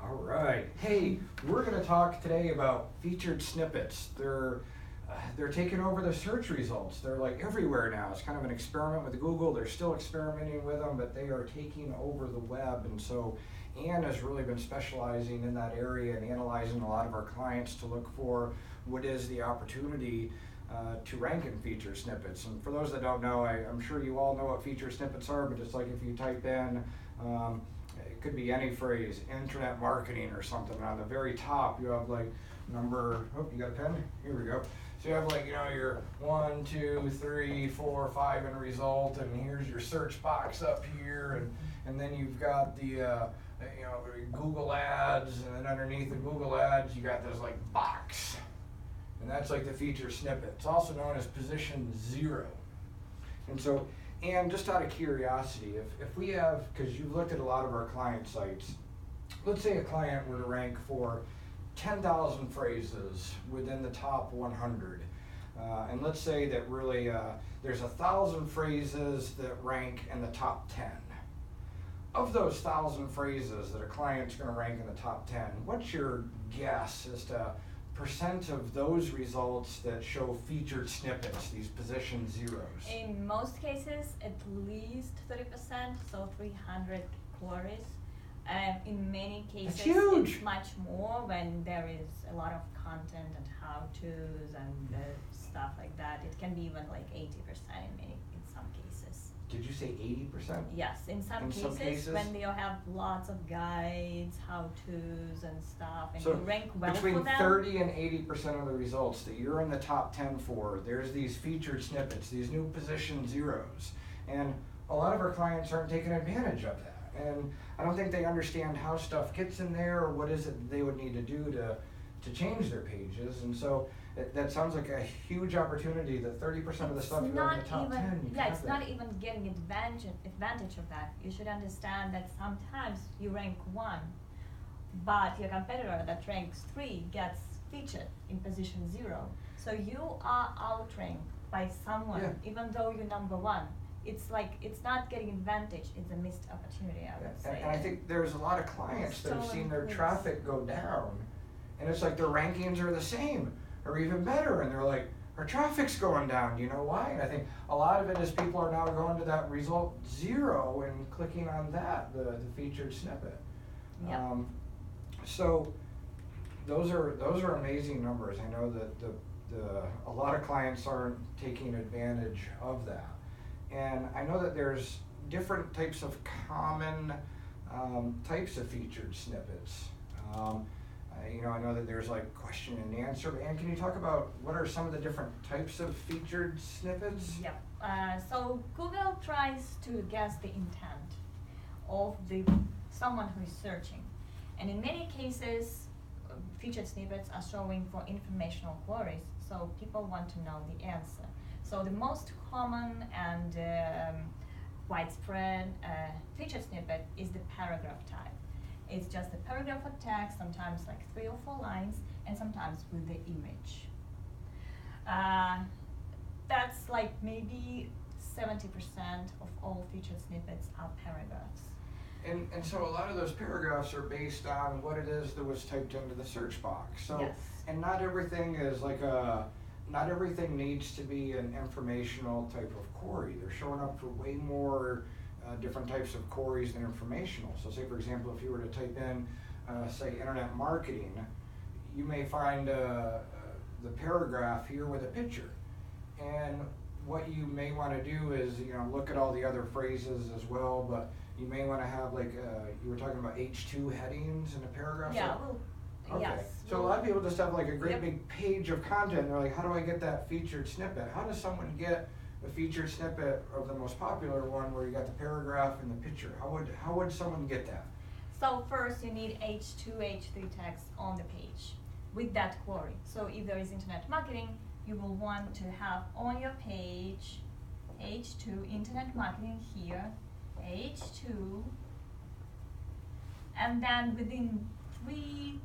All right. Hey, we're going to talk today about featured snippets. They're taking over the search results. They're like everywhere now. It's kind of an experiment with Google. They're still experimenting with them, but they are taking over the web. And so Ann has really been specializing in that area and analyzing a lot of our clients to look for what is the opportunity to rank in featured snippets. And for those that don't know, I'm sure you all know what featured snippets are, but it's like if you type in it could be any phrase, internet marketing or something. And on the very top, you have like you got a pen? Here we go. So you have like, your 1, 2, 3, 4, 5 in result, and here's your search box up here, and then you've got the, Google ads, and then underneath the Google ads, you got this like box. And that's like the feature snippet. It's also known as position 0. And so, and just out of curiosity, if we have, because you've looked at a lot of our client sites, let's say a client were to rank for 10,000 phrases within the top 100. And let's say that really there's 1,000 phrases that rank in the top 10. Of those 1,000 phrases that a client's going to rank in the top 10, what's your guess as to percent of those results that show featured snippets, these position zeros? In most cases, at least 30%, so 300 queries. In many cases, it's much more when there is a lot of content and how-tos and stuff like that. It can be even like 80% in some cases. Did you say 80%? Yes, in some cases when you have lots of guides, how-tos and stuff, and so you rank well for between them. 30 and 80% of the results that you're in the top 10 for, there's these featured snippets, these new position zeros. And a lot of our clients aren't taking advantage of that. And I don't think they understand how stuff gets in there or what is it that they would need to do to change their pages. And so that sounds like a huge opportunity that 30% of the stuff you have in the top 10. It's not even getting advantage of that. You should understand that sometimes you rank 1, but your competitor that ranks 3 gets featured in position 0. So you are outranked by someone, even though you're number 1. It's like, it's not getting advantage, it's a missed opportunity, I would say. And I think there's a lot of clients that have seen their traffic go down, and it's like their rankings are the same, or even better, and they're like, our traffic's going down, you know why? And I think a lot of it is people are now going to that result 0 and clicking on that, the featured snippet. Yep. So those are amazing numbers. I know that a lot of clients aren't taking advantage of that. And I know that there's different types of common types of featured snippets. I know that there's like question and answer. And can you talk about what are some of the different types of featured snippets? Yep. So Google tries to guess the intent of someone who is searching. And in many cases, featured snippets are showing for informational queries. So people want to know the answer. So the most common and widespread featured snippet is the paragraph type. It's just a paragraph of text, sometimes like 3 or 4 lines, and sometimes with the image. That's like maybe 70% of all featured snippets are paragraphs. And so a lot of those paragraphs are based on what it is that was typed into the search box. So, yes. And not everything is like not everything needs to be an informational type of query. They're showing up for way more different types of queries than informational. So say, for example, if you were to type in, say, internet marketing, you may find the paragraph here with a picture. And what you may want to do is, look at all the other phrases as well, but you may want to have like, you were talking about H2 headings in a paragraph? Yeah, okay. Yes. So a lot of people just have like a great big page of content. They're like, how do I get that featured snippet? How does someone get a featured snippet of the most popular one where you got the paragraph and the picture? How would someone get that? So first you need H2, H3 text on the page with that query. So if there is internet marketing, you will want to have on your page H2 internet marketing here, H2, and then within 3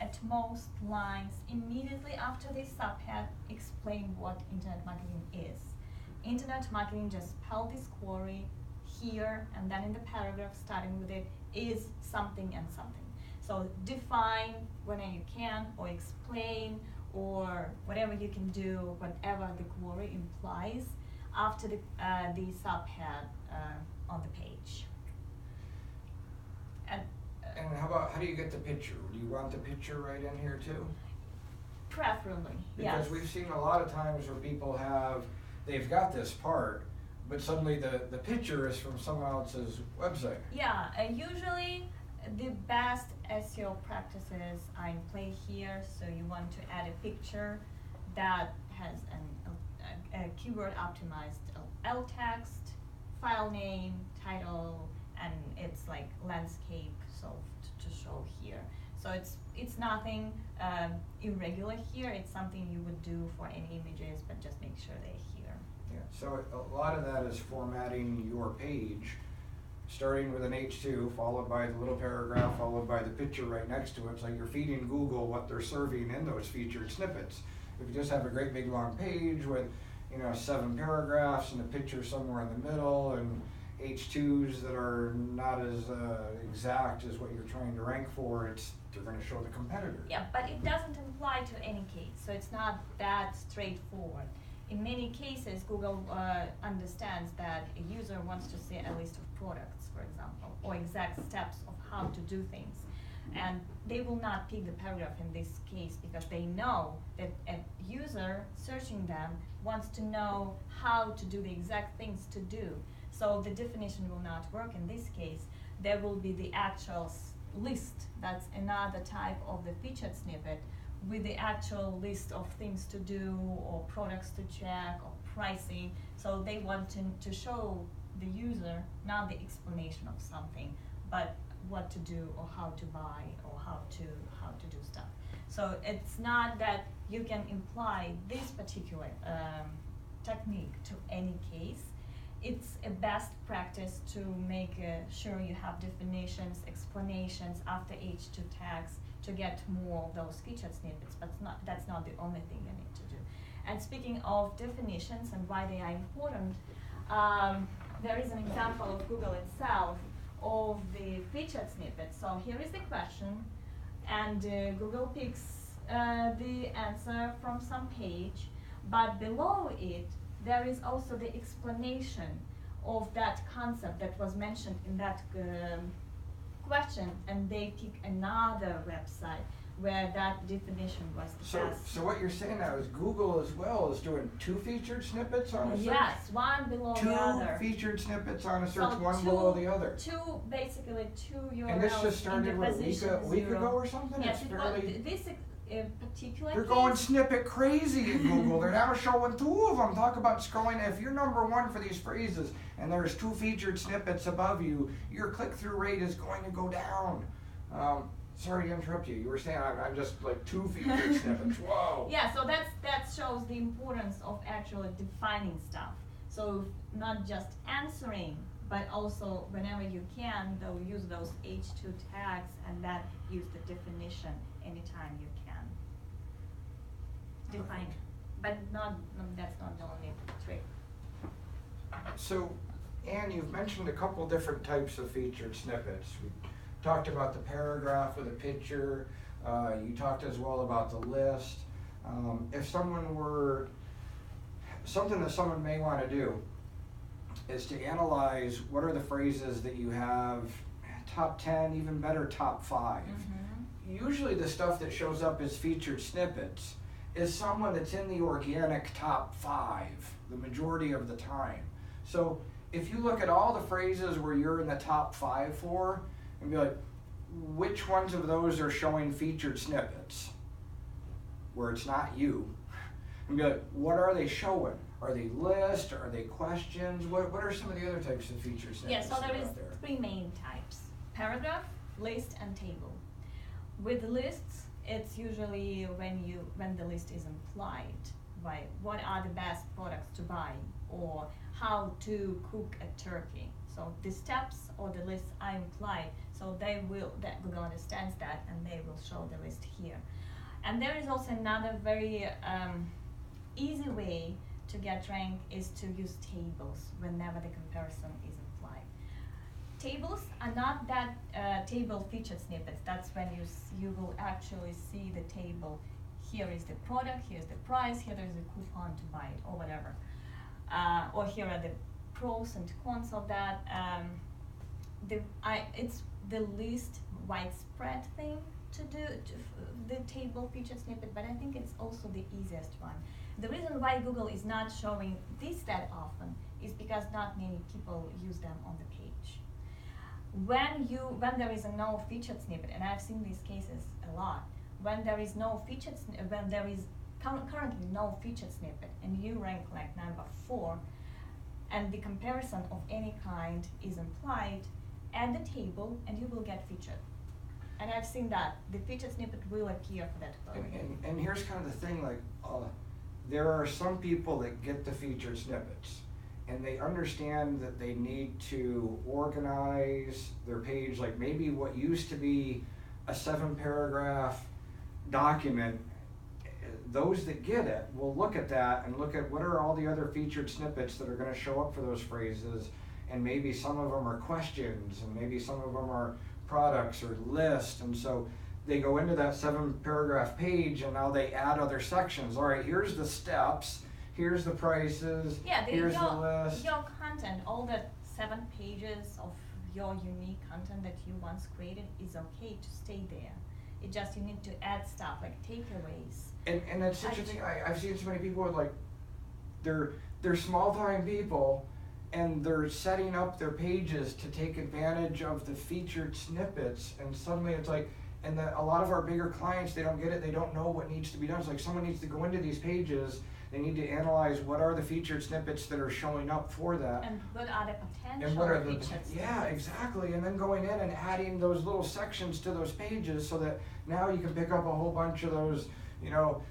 at most lines immediately after this subhead explain what internet marketing is. Internet marketing, just spell this query here and then in the paragraph starting with it, is something and something. So define whenever you can, or explain, or whatever you can do, whatever the query implies after the subhead on the page. And how do you get the picture? Do you want the picture right in here too? preferably, yes. Because we've seen a lot of times where people they've got this part, but suddenly the picture is from someone else's website. Yeah, usually the best SEO practices are in play here. So you want to add a picture that has a keyword optimized alt text, file name, title, and it's like landscape, so to show here. So it's nothing irregular here. It's something you would do for any images, but just make sure they're here. Yeah. So a lot of that is formatting your page, starting with an H2, followed by the little paragraph, followed by the picture right next to it. It's like you're feeding Google what they're serving in those featured snippets. If you just have a great big long page with 7 paragraphs and a picture somewhere in the middle and H2s that are not as exact as what you're trying to rank for, they're going to show the competitor. Yeah, but it doesn't apply to any case, so it's not that straightforward. In many cases, Google understands that a user wants to see a list of products, for example, or exact steps of how to do things. And they will not pick the paragraph in this case because they know that a user searching them wants to know how to do the exact things to do. So the definition will not work in this case. There will be the actual list, that's another type of the featured snippet, with the actual list of things to do or products to check or pricing. So they want to show the user not the explanation of something, but what to do or how to buy or how to do stuff. So it's not that you can imply this particular technique to any case. It's a best practice to make sure you have definitions, explanations after H2 tags to get more of those featured snippets, but that's not the only thing you need to do. And speaking of definitions and why they are important, there is an example of Google itself of the featured snippet. So here is the question, and Google picks the answer from some page, but below it there is also the explanation of that concept that was mentioned in that question, and they pick another website where that definition was the best. So what you're saying now is Google as well is doing 2 featured snippets on a search? Yes, one below the other. 2 featured snippets on a search, So one below the other. Basically two URLs. And this just started in the what, position a week zero. ago or something? Yes, It's it fairly, was, this particular they're case, going snippet crazy in Google. They're now showing 2 of them. Talk about scrolling. If you're number 1 for these phrases and there's 2 featured snippets above you, your click-through rate is going to go down. Sorry to interrupt you. You were saying I'm just like 2 featured snippets. Whoa. Yeah, so that shows the importance of actually defining stuff. So not just answering, but also whenever you can, they'll use those H2 tags and then use the definition anytime you can. Define, but that's not the only trick. So, Anne, you've mentioned a couple different types of featured snippets. We talked about the paragraph with a picture. You talked as well about the list. If something that someone may want to do is to analyze what are the phrases that you have, top 10, even better, top 5. Mm-hmm. Usually the stuff that shows up as featured snippets is someone that's in the organic top 5 the majority of the time. So if you look at all the phrases where you're in the top 5 for, and be like, which ones of those are showing featured snippets where it's not you? And be like, what are they showing? Are they lists? Are they questions? What are some of the other types of featured snippets? Yeah, so there that are is out there? 3 main types: paragraph, list, and table. With lists, it's usually when the list is implied, by what are the best products to buy or how to cook a turkey. So the steps or the lists are implied, so that Google understands that, and they will show the list here. And there is also another very easy way to get ranked is to use tables whenever the comparison is implied. tables are not that table featured snippets. That's when you will actually see the table. Here is the product, here's the price, here there's a coupon to buy it or whatever. Or here are the pros and cons of that. It's the least widespread thing to do, the table featured snippet, but I think it's also the easiest one. The reason why Google is not showing this that often is because not many people use them on the page. When there is a no featured snippet, and I've seen these cases a lot, when there is no featured when there is currently no featured snippet and you rank like number 4 and the comparison of any kind is implied, add the table and you will get featured. And I've seen that the featured snippet will appear for that query. And here's kind of the thing, like there are some people that get the featured snippets and they understand that they need to organize their page, like maybe what used to be a 7-paragraph document. Those that get it will look at that and look at what are all the other featured snippets that are going to show up for those phrases, and maybe some of them are questions and maybe some of them are products or lists, and so they go into that 7-paragraph page and now they add other sections. All right, here's the steps, here's the prices, here's the list. Your content, all the 7 pages of your unique content that you once created is okay to stay there. It just, you need to add stuff like takeaways. And it's such a thing. I've seen so many people with, like, they're small time people and they're setting up their pages to take advantage of the featured snippets, and suddenly it's like, and a lot of our bigger clients, they don't get it, they don't know what needs to be done. It's like someone needs to go into these pages, they need to analyze what are the featured snippets that are showing up for that. And what are the potential and what are featured the, snippets? yeah, exactly. And then going in and adding those little sections to those pages so that now you can pick up a whole bunch of those, you know,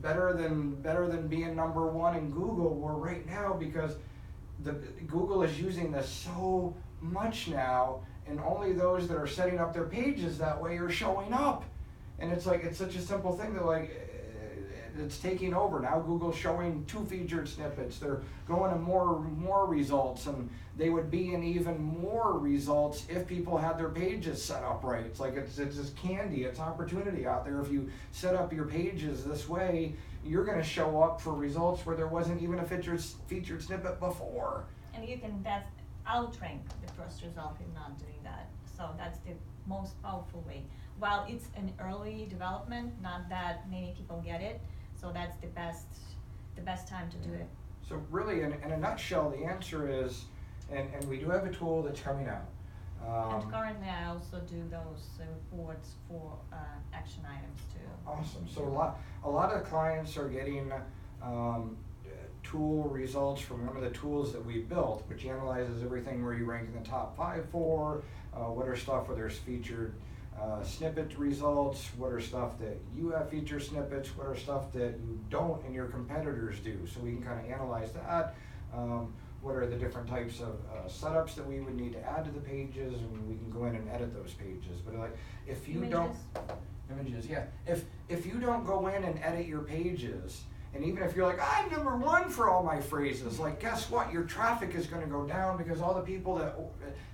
better than being number 1 in Google, where right now, because Google is using this so much now, and only those that are setting up their pages that way are showing up. And it's like, it's such a simple thing that, like, it's taking over. Now Google's showing 2 featured snippets. They're going to more results, and they would be in even more results if people had their pages set up right. It's like, it's just candy, it's opportunity out there. If you set up your pages this way, you're gonna show up for results where there wasn't even a featured snippet before. And you can outrank the first result in not doing that. So that's the most powerful way. While it's an early development, not that many people get it, so that's the best time to do it. So really, in a nutshell, the answer is, and we do have a tool that's coming out. And currently I also do those reports for action items too. Awesome. So a lot of clients are getting tool results from one of the tools that we built, which analyzes everything where you rank in the top 5 for, what are stuff where there's featured snippet results, what are stuff that you have featured snippets, what are stuff that you don't and your competitors do. So we can kind of analyze that. What are the different types of setups that we would need to add to the pages, and we can go in and edit those pages. But like, if you images, yeah. If you don't go in and edit your pages, and even if you're like, I'm number 1 for all my phrases, like, guess what? Your traffic is going to go down, because all the people that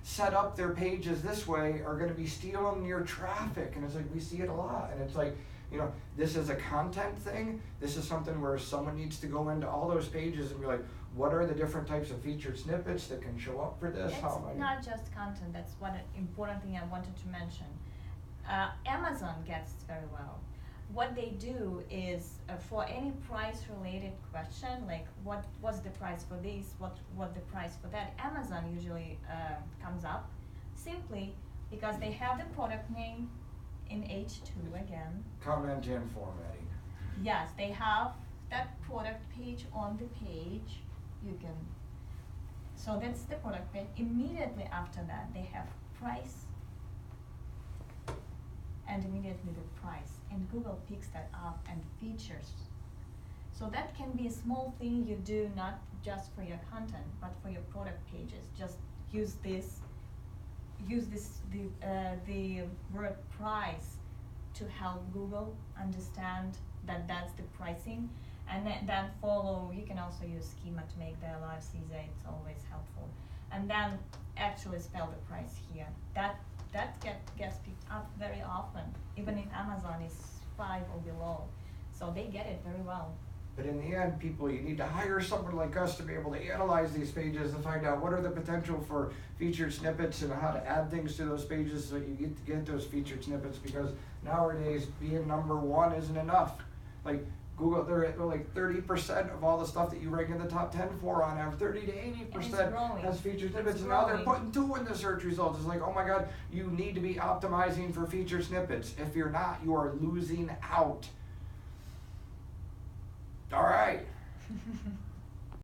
set up their pages this way are going to be stealing your traffic. And it's like, we see it a lot. And it's like, you know, this is a content thing. This is something where someone needs to go into all those pages and be like, what are the different types of featured snippets that can show up for this? It's not just content. That's one important thing I wanted to mention. Amazon gets very well. What they do is for any price-related question, like what was the price for this, what the price for that, Amazon usually comes up simply because they have the product name in H2 again. Comment and formatting. Yes, they have that product page on the page. You can. So that's the product page. Immediately after that, they have price. And immediately the price, and Google picks that up and features. So that can be a small thing you do, not just for your content, but for your product pages. Just use the word price to help Google understand that that's the pricing, and then follow. You can also use schema to make their lives easier. It's always helpful. and then actually spell the price here. That gets picked up very often, even if Amazon is 5 or below. So they get it very well. But in the end, people, you need to hire someone like us to be able to analyze these pages and find out what are the potential for featured snippets and how to add things to those pages so you get those featured snippets, because nowadays being number one isn't enough. Like Google, they're at like 30% of all the stuff that you rank in the top 10 for on average, 30 to 80% has featured snippets, and now they're putting 2 in the search results. It's like, oh my God, you need to be optimizing for featured snippets. If you're not, you are losing out. All right.